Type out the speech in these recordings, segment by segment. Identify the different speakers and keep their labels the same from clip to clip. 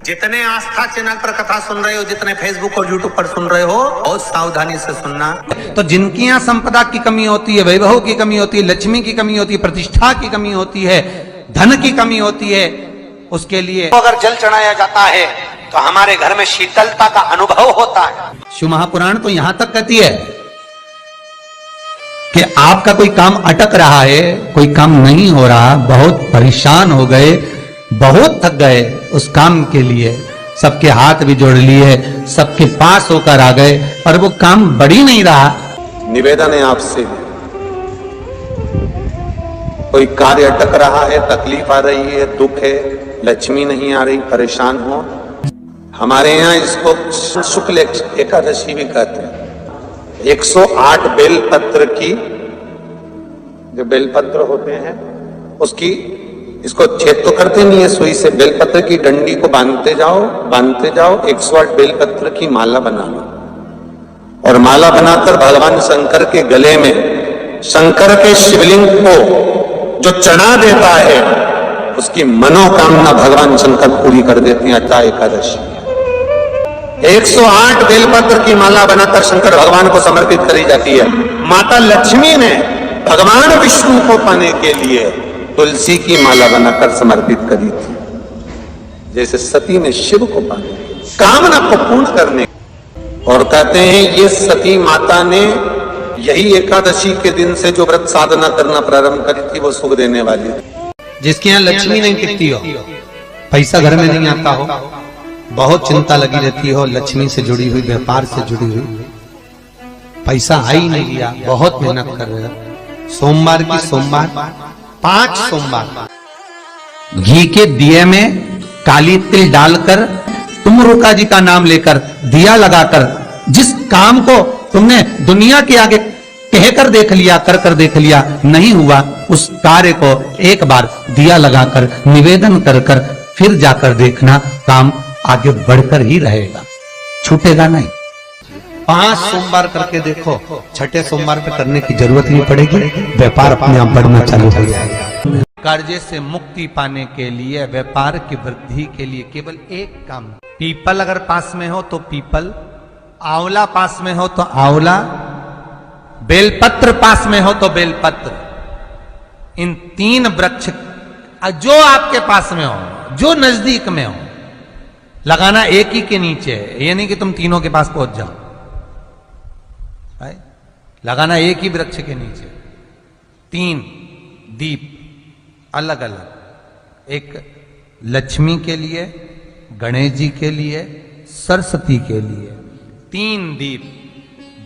Speaker 1: जितने आस्था चैनल पर कथा सुन रहे हो, जितने फेसबुक और यूट्यूब पर सुन रहे हो, बहुत सावधानी से सुनना। तो जिनकी यहाँ संपदा की कमी होती है, वैभव की कमी होती है, लक्ष्मी की कमी होती है, प्रतिष्ठा की कमी होती है, धन की कमी होती है, उसके लिए अगर जल चढ़ाया जाता है तो हमारे घर में शीतलता का अनुभव होता है। शिव महापुराण तो यहां तक कहती है कि आपका कोई काम अटक रहा है, कोई काम नहीं हो रहा, बहुत परेशान हो गए, बहुत थक गए, उस काम के लिए सबके हाथ भी जोड़ लिए, सबके पास होकर आ गए, पर वो काम बढ़ ही नहीं रहा।
Speaker 2: निवेदन है आपसे, कोई कार्य अटक रहा है, तकलीफ आ रही है, दुख है, लक्ष्मी नहीं आ रही, परेशान हो, हमारे यहाँ इसको शुक्ल एकादशी भी कहते हैं। 108 बेलपत्र की, जो बेलपत्र होते हैं उसकी, इसको छेद तो करते नहीं है सुई से, बेलपत्र की डंडी को बांधते जाओ 108 बेलपत्र की माला बना लो, और माला बनाकर भगवान शंकर के गले में, शंकर के शिवलिंग को जो चढ़ा देता है उसकी मनोकामना भगवान शंकर पूरी कर देते हैं। अटा एकादशी 108 बेलपत्र की माला बनाकर शंकर भगवान को समर्पित करी जाती है। माता लक्ष्मी ने भगवान विष्णु को पाने के लिए तुलसी की माला बनाकर समर्पित करी थी, जैसे सती ने शिव को पाने कामना को पूर्ण करने। और कहते हैं ये सती माता ने यही एकादशी के दिन से जो व्रत साधना करना प्रारंभ करी थी वो सुख देने वाली थी।
Speaker 1: जिसके यहाँ लक्ष्मी नहीं टिकती हो, पैसा घर में नहीं आता हो, बहुत चिंता लगी रहती हो, लक्ष्मी से जुड़ी हुई, व्यापार से जुड़ी हुई, पैसा आ ही नहीं लिया, बहुत मेहनत कर रहे हो, सोमवार की सोमवार 5 सोमवार घी के दिए में काली तिल डालकर, तुम रुका जी का नाम लेकर दिया लगाकर, जिस काम को तुमने दुनिया के आगे कहकर देख लिया, कर देख लिया, नहीं हुआ, उस कार्य को एक बार दिया लगाकर निवेदन कर फिर जाकर देखना, काम आगे बढ़कर ही रहेगा, छूटेगा नहीं। 5 सोमवार करके देखो, छठे सोमवार पे करने की जरूरत नहीं पड़ेगी, व्यापार अपने आप बढ़ना चालू हो जाएगा। कर्जे से मुक्ति पाने के लिए, व्यापार की वृद्धि के लिए केवल एक काम, पीपल अगर पास में हो तो पीपल, आंवला पास में हो तो आंवला, बेलपत्र पास में हो तो बेलपत्र, इन 3 वृक्ष जो आपके पास में हो, जो नजदीक में हो, लगाना एक ही के नीचे। ये नहीं कि तुम तीनों के पास पहुंच जाओ, लगाना एक ही वृक्ष के नीचे। 3 दीप अलग अलग, एक लक्ष्मी के लिए, गणेश जी के लिए, सरस्वती के लिए। 3 दीप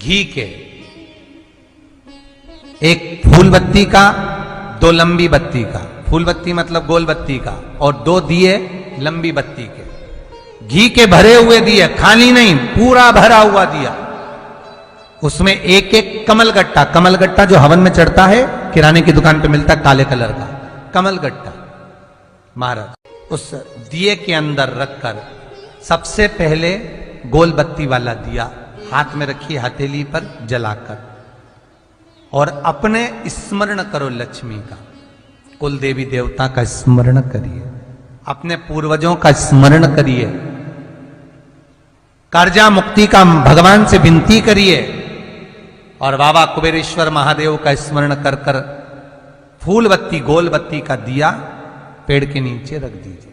Speaker 1: घी के, एक फूल बत्ती का, 2 लंबी बत्ती का, फूल बत्ती मतलब गोल बत्ती का, और 2 दिए लंबी बत्ती के, घी के भरे हुए दिए, खाली नहीं, पूरा भरा हुआ दिया, उसमें एक एक कमलगट्टा, कमलगट्टा जो हवन में चढ़ता है, किराने की दुकान पे मिलता है काले कलर का कमलगट्टा, महाराज उस दिए के अंदर रखकर सबसे पहले गोल बत्ती वाला दिया हाथ में रखिए, हथेली पर जलाकर, और अपने स्मरण करो लक्ष्मी का, कुल देवी देवता का स्मरण करिए, अपने पूर्वजों का स्मरण करिए, कर्जा मुक्ति का भगवान से विनती करिए, और बाबा कुबेरेश्वर महादेव का स्मरण कर कर फूल बत्ती, गोल बत्ती का दिया पेड़ के नीचे रख दीजिए।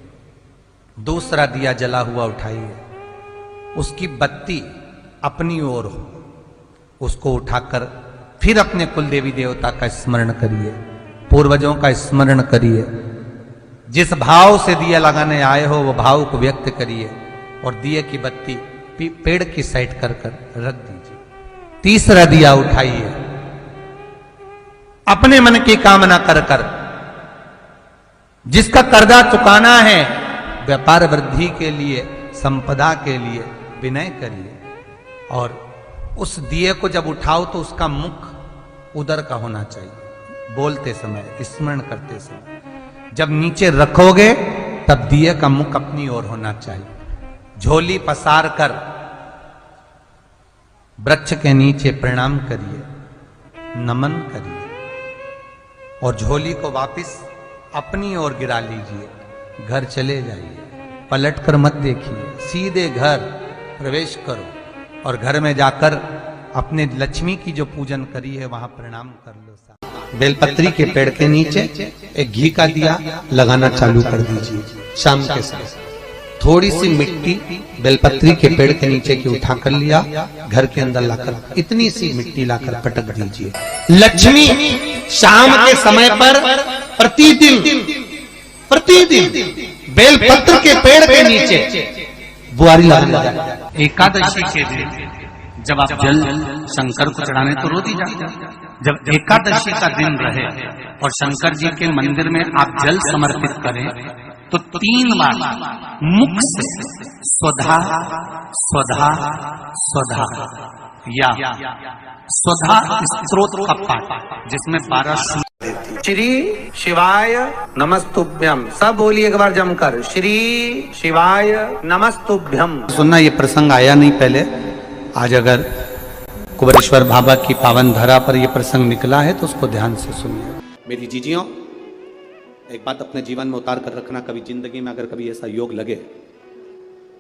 Speaker 1: दूसरा दिया जला हुआ उठाइए, उसकी बत्ती अपनी ओर हो, उसको उठाकर फिर अपने कुल देवी देवता का स्मरण करिए, पूर्वजों का स्मरण करिए, जिस भाव से दिया लगाने आए हो वो भाव को व्यक्त करिए, और दिए की बत्ती पेड़ की साइड कर रख दीजिए। तीसरा दिया उठाइए, अपने मन की कामना कर जिसका कर्जा चुकाना है, व्यापार वृद्धि के लिए, संपदा के लिए विनय करिए, और उस दिए को जब उठाओ तो उसका मुख उधर का होना चाहिए, बोलते समय, स्मरण करते समय। जब नीचे रखोगे तब दिए का मुख अपनी ओर होना चाहिए। झोली पसार कर वृक्ष के नीचे प्रणाम करिए, नमन करिए, और झोली को वापस अपनी ओर गिरा लीजिए, घर चले जाइए। पलट कर मत देखिए, सीधे घर प्रवेश करो और घर में जाकर अपने लक्ष्मी की जो पूजन करी है वहां प्रणाम कर लो। बेलपत्री के पेड़ के नीचे एक घी का दिया लगाना चालू कर दीजिए। शाम के समय थोड़ी सी मिट्टी बेलपत्री के पेड़ के नीचे की उठा कर लिया, घर के अंदर लाकर इतनी सी मिट्टी लाकर पटक दीजिए। लक्ष्मी शाम के समय पर प्रतिदिन बेलपत्र के पेड़ के नीचे बुआरी लगाने जाए।
Speaker 3: एकादशी के दिन जब आप जल शंकर को चढ़ाने तो रोज ही जाते हैं। जब एकादशी का दिन रहे और शंकर जी के मंदिर में आप जल समर्पित करें तो 3 बार मुख से स्वधा स्वधा स्वधा या स्वधा स्तोत्र का पाठ, जिसमें 12
Speaker 2: श्री शिवाय नमस्तुभ्यम। सब बोलिए एक बार जमकर, श्री शिवाय नमस्तुभ्यम।
Speaker 1: सुनना, ये प्रसंग आया नहीं पहले, आज अगर कुबेरेश्वर बाबा की पावन धरा पर यह प्रसंग निकला है तो उसको ध्यान से सुनिए। मेरी जीजियों, एक बात अपने जीवन में उतार कर रखना, कभी जिंदगी में अगर कभी ऐसा योग लगे,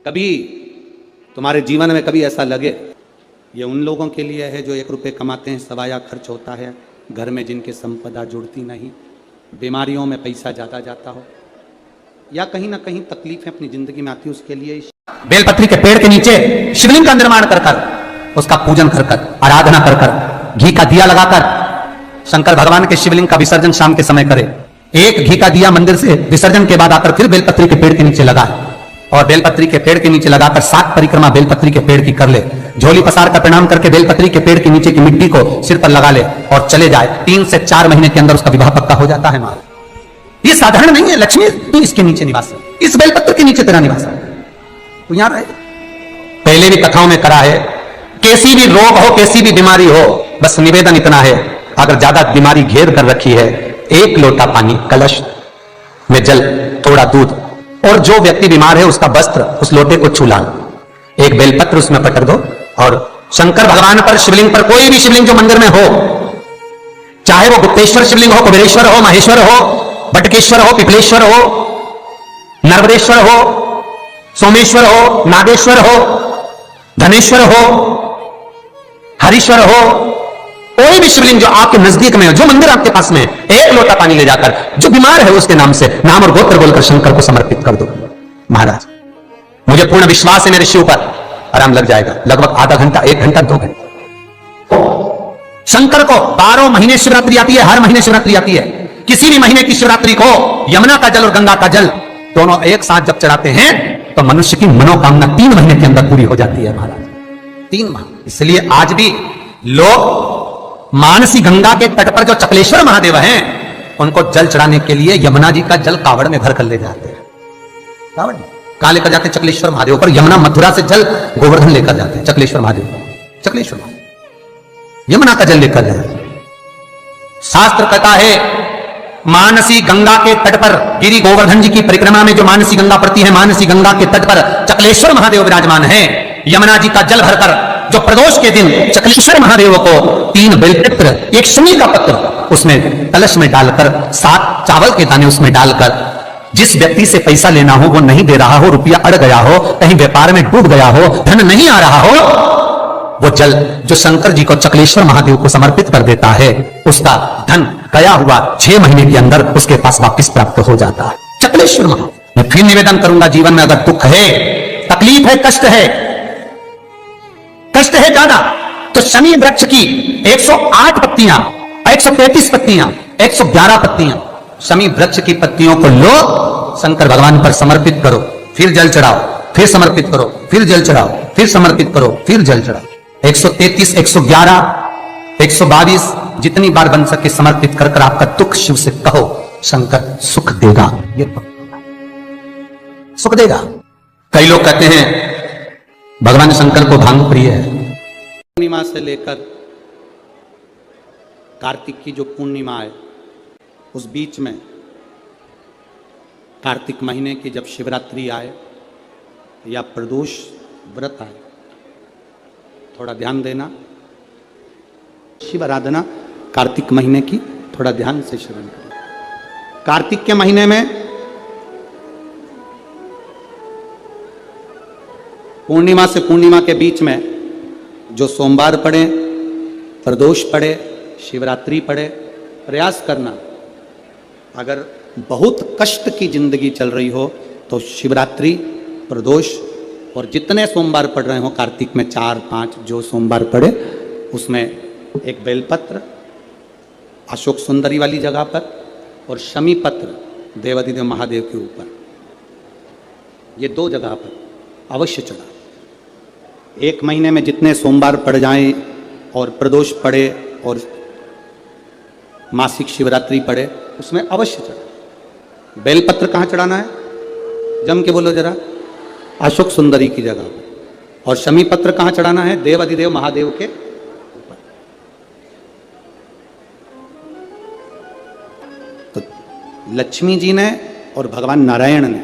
Speaker 1: कभी तुम्हारे जीवन में कभी ऐसा लगे, ये उन लोगों के लिए है जो 1 रुपये कमाते हैं, सवाया खर्च होता है, घर में जिनके संपदा जुड़ती नहीं, बीमारियों में पैसा ज्यादा जाता हो, या कहीं ना कहीं तकलीफें अपनी जिंदगी में आती है, उसके लिए
Speaker 4: बेलपत्री के पेड़ के नीचे शिवलिंग का निर्माण कर कर उसका पूजन कर कर, आराधना कर कर, घी का दिया लगाकर शंकर भगवान के शिवलिंग का विसर्जन शाम के समय करे। एक घी का दिया मंदिर से विसर्जन के बाद आकर फिर बेलपत्री के पेड़ के नीचे लगाए और बेलपत्री के पेड़ के नीचे लगाकर 7 परिक्रमा बेलपत्री के पेड़ की कर ले। झोली पसार कर प्रणाम करके बेलपत्री के पेड़ के नीचे की मिट्टी को सिर पर लगा ले और चले जाए। 3 से 4 महीने के अंदर उसका विवाह पक्का हो जाता है। माँ, ये साधारण नहीं है। लक्ष्मी तू इसके नीचे निवास, इस बेलपत्र के नीचे तेरा निवास है, तू यहां रहे। पहले भी कथाओं में करा है, कैसी भी रोग हो, कैसी भी बीमारी हो, बस निवेदन इतना है, अगर ज्यादा बीमारी घेर कर रखी है, 1 लोटा पानी, कलश में जल, थोड़ा दूध, और जो व्यक्ति बीमार है उसका वस्त्र उस लोटे को छूला, एक बेलपत्र उसमें पटक दो और शंकर भगवान पर, शिवलिंग पर, कोई भी शिवलिंग जो मंदिर में हो, चाहे वो गुप्तेश्वर शिवलिंग हो, कुबेरेश्वर हो, महेश्वर हो, बटकेश्वर हो, पिपलेश्वर हो, नर्मदेश्वर हो, सोमेश्वर हो, नागेश्वर हो, धनेश्वर हो, हरीश्वर हो, कोई भी शिवलिंग जो आपके नजदीक में हो, जो मंदिर आपके पास में, 1 लोटा पानी ले जाकर जो बीमार है उसके नाम से नाम और गोत्र बोलकर शंकर को समर्पित कर दो। महाराज, मुझे पूर्ण विश्वास है मेरे शिव पर आराम लग जाएगा। लगभग आधा घंटा, 1 घंटा, 2 घंटे। शंकर को 12 महीने शिवरात्रि आती है, हर महीने शिवरात्रि आती है। किसी भी महीने की शिवरात्रि को यमुना का जल और गंगा का जल दोनों एक साथ जब चढ़ाते हैं तो मनुष्य की मनोकामना 3 महीने के अंदर पूरी हो जाती है। महाराज, 3 माह। इसलिए आज भी लोग मानसी गंगा के तट पर जो चकलेश्वर महादेव हैं, उनको जल चढ़ाने के लिए यमुना जी का जल कावड़ में भर कर ले जाते हैं। कावड़ कहां लेकर जाते हैं? चकलेश्वर महादेव पर। यमुना मथुरा से जल गोवर्धन लेकर जाते हैं, चकलेश्वर महादेव, चकलेश्वर महादेव यमुना का जल लेकर जाते हैं। शास्त्र कहता है मानसी गंगा के तट पर, गिरी गोवर्धन जी की परिक्रमा में जो मानसी गंगा पड़ती है, मानसी गंगा के तट पर चकलेश्वर महादेव विराजमान है। यमुना जी का जल भरकर जो प्रदोष के दिन चकलेश्वर महादेव को 3 बेलपत्र, 1 शमी का पत्र उसमें कलश में डालकर, 7 चावल के दाने उसमें डालकर, जिस व्यक्ति से पैसा लेना हो वो नहीं दे रहा हो, रुपया अड़ गया हो, कहीं व्यापार में डूब गया हो, धन नहीं आ रहा हो, वो जल जो शंकर जी को, चकलेश्वर महादेव को समर्पित कर देता है, उसका धन गया हुआ 6 महीने के अंदर उसके पास वापस प्राप्त हो जाता है। चकलेश्वर महादेव। मैं फिर निवेदन करूंगा, जीवन में अगर दुख है, तकलीफ है, कष्ट है ज्यादा, तो शमी वृक्ष की 108 पत्तियां, 133 पत्तियां, 111 पत्तियां, शमी वृक्ष की पत्तियों को लो, शंकर भगवान पर समर्पित करो, फिर जल चढ़ाओ, फिर समर्पित करो, फिर जल चढ़ाओ, फिर समर्पित करो, फिर जल चढ़ाओ। 133, 111, 122 जितनी बार बन सके समर्पित कर कर आपका दुख शिव से कहो, शंकर सुख देगा, ये सुख देगा। कई लोग कहते हैं भगवान शंकर को भांग प्रिय है।
Speaker 1: पूर्णिमा से लेकर कार्तिक की जो पूर्णिमा है, उस बीच में कार्तिक महीने की जब शिवरात्रि आए या प्रदोष व्रत आए, थोड़ा ध्यान देना। शिव आराधना कार्तिक महीने की थोड़ा ध्यान से श्रवण करें। कार्तिक के महीने में
Speaker 4: पूर्णिमा से पूर्णिमा के बीच में जो सोमवार पड़े, प्रदोष पड़े, शिवरात्रि पड़े, प्रयास करना। अगर बहुत कष्ट की जिंदगी चल रही हो तो शिवरात्रि, प्रदोष और जितने सोमवार पड़ रहे हो कार्तिक में 4-5 जो सोमवार पड़े, उसमें एक बेलपत्र अशोक सुंदरी वाली जगह पर और शमी पत्र देवाधिदेव महादेव के ऊपर, ये 2 जगह पर अवश्य चढ़ा। 1 महीने में जितने सोमवार पड़ जाएं और प्रदोष पड़े और मासिक शिवरात्रि पड़े, उसमें अवश्य चढ़ा। बेलपत्र कहाँ चढ़ाना है? जम के बोलो जरा। अशोक सुंदरी की जगह पर। और शमी पत्र कहाँ चढ़ाना है? देवाधिदेव महादेव के ऊपर। तो लक्ष्मी जी ने और भगवान नारायण ने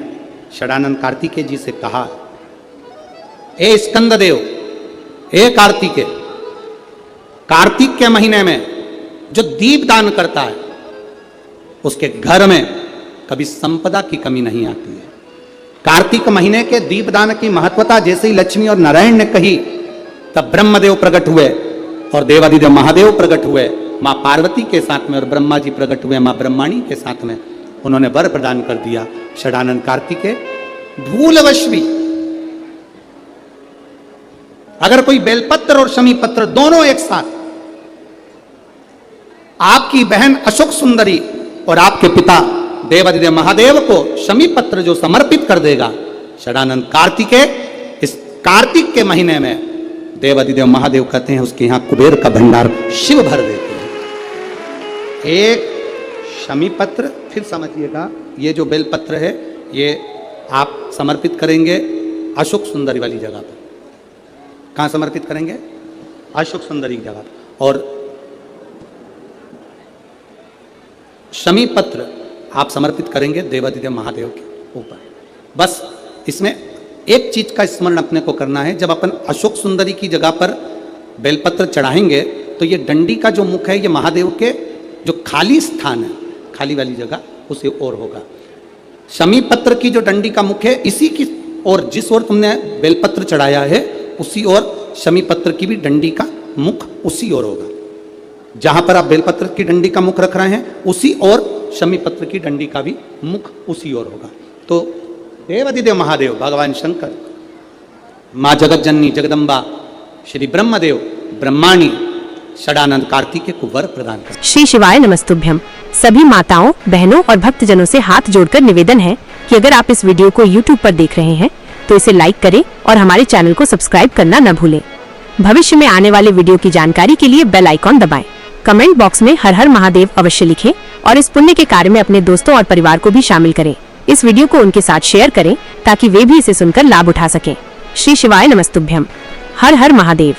Speaker 4: षडानंद कार्तिकेय जी से कहा, ए स्कंद देव, ए कार्तिकेय, कार्तिक के महीने में जो दीप दान करता है उसके घर में कभी संपदा की कमी नहीं आती है। कार्तिक महीने के दीपदान की महत्वता जैसे ही लक्ष्मी और नारायण ने कही, तब ब्रह्मदेव प्रकट हुए और देवाधिदेव महादेव प्रकट हुए मां पार्वती के साथ में, और ब्रह्मा जी प्रकट हुए मां ब्रह्माणी के साथ में। उन्होंने वर प्रदान कर दिया। षडानंद कार्तिकेय भूलवश भी अगर कोई बेलपत्र और शमी पत्र दोनों एक साथ आपकी बहन अशोक सुंदरी और आपके पिता देवाधिदेव महादेव को शमी पत्र जो समर्पित कर देगा, षडानंद कार्तिकेय इस कार्तिक के महीने में देवाधिदेव महादेव कहते हैं उसके यहां कुबेर का भंडार शिव भर देते हैं। एक शमी पत्र, फिर समझिएगा, ये जो बेलपत्र है ये आप समर्पित करेंगे अशोक सुंदरी वाली जगह पर। कहां समर्पित करेंगे? अशोक सुंदरी की जगह। और शमी पत्र आप समर्पित करेंगे देवाधिदेव महादेव के ऊपर। बस इसमें एक चीज का स्मरण अपने को करना है, जब अपन अशोक सुंदरी की जगह पर बेलपत्र चढ़ाएंगे तो ये डंडी का जो मुख है ये महादेव के जो खाली स्थान है, खाली वाली जगह उसे ओर होगा। शमी पत्र की जो डंडी का मुख है इसी की ओर, जिस ओर तुमने बेलपत्र चढ़ाया है उसी ओर शमी पत्र की भी डंडी का मुख उसी ओर होगा। जहां पर आप बेलपत्र की डंडी का मुख रख रहे हैं उसी ओर शमी पत्र की डंडी का भी मुख उसी ओर होगा। तो देवाधिदेव महादेव, भगवान शंकर, मां जगत जननी जगदम्बा, श्री ब्रह्मदेव, ब्रह्माणी षडानंद कार्तिकेय को वर प्रदान कर।
Speaker 5: श्री शिवाय नमस्तुभ्यम। सभी माताओं, बहनों और भक्तजनों से हाथ जोड़कर निवेदन है कि अगर आप इस वीडियो को YouTube पर देख रहे हैं तो इसे लाइक करें और हमारे चैनल को सब्सक्राइब करना न भूलें। भविष्य में आने वाले वीडियो की जानकारी के लिए बेल आइकॉन दबाएं। कमेंट बॉक्स में हर हर महादेव अवश्य लिखें और इस पुण्य के कार्य में अपने दोस्तों और परिवार को भी शामिल करें। इस वीडियो को उनके साथ शेयर करें ताकि वे भी इसे सुनकर लाभ उठा सकें। श्री शिवाय नमस्तुभ्यम। हर हर महादेव।